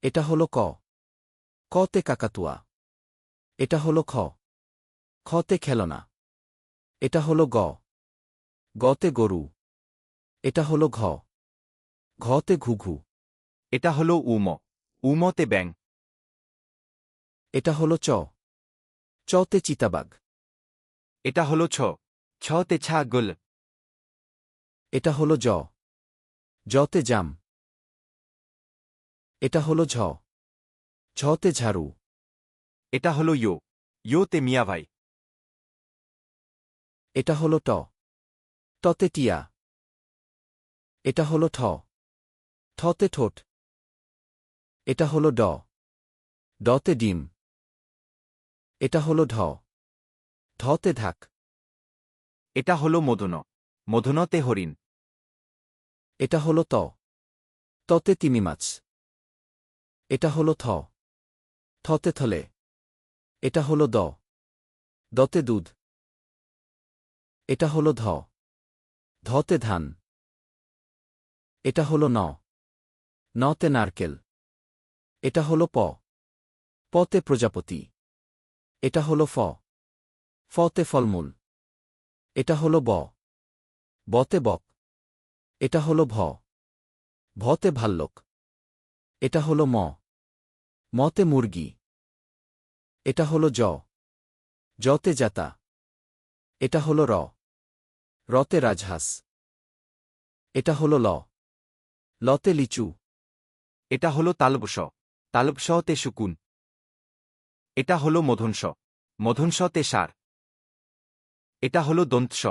এটা হলো ক। কতে কাকাতুয়া। এটা হলো খ। খতে খেলনা। এটা হলো গ। গতে গরু। এটা হলো ঘ। ঘতে ঘুঘু। এটা হলো উম। উমতে ব্যাং। এটা হলো চ। চতে চিতাবাঘ। এটা হলো ছ। ছতে ছাগল। এটা হলো জ। জতে জাম। এটা হলো ঝ। ঝতে ঝাড়ু। এটা হলো ইয়ো। ইয়োতে মিয়াভাই। এটা হলো ট। টতে টিয়া। এটা হলো ঠ। ঠতে ঠোঁট। এটা হলো ড। ডতে ডিম। এটা হলো ঢ। ঢতে ঢাক। এটা হলো মধুন। মধুনতে হরিণ। এটা হলো ত। ততে তিমি মাছ। এটা হলো থ। থতে থলে। এটা হলো দ। দতে দুধ। এটা হলো ধ। ধতে ধান। এটা হলো ন। নতে নারকেল। এটা হলো প। পতে প্রজাপতি। এটা হলো ফ। ফতে ফলমূল। এটা হলো ব। বতে বক। এটা হলো ভ। ভতে ভাল্লুক। এটা হলো ম। মতে মুরগি। এটা হলো জ। জতে জাতা। এটা হলো র। রতে রাজহাঁস। এটা হলো ল। লতে লিচু। এটা হলো তালবস। তালবসতে শুকুন। এটা হলো মধুনস। মধুনসতে সার। এটা হলো দন্তস।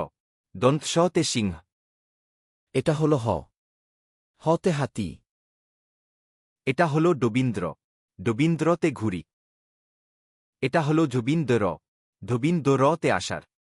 দন্তসতে সিংহ। এটা হলো হ। হতে হাতি। এটা হলো ডবীন্দ্র। ডবীন্দ্রতে ঘুড়ি। এটা হলো ধুবিন্দর। ধুবিন্দরতে আষাঢ়।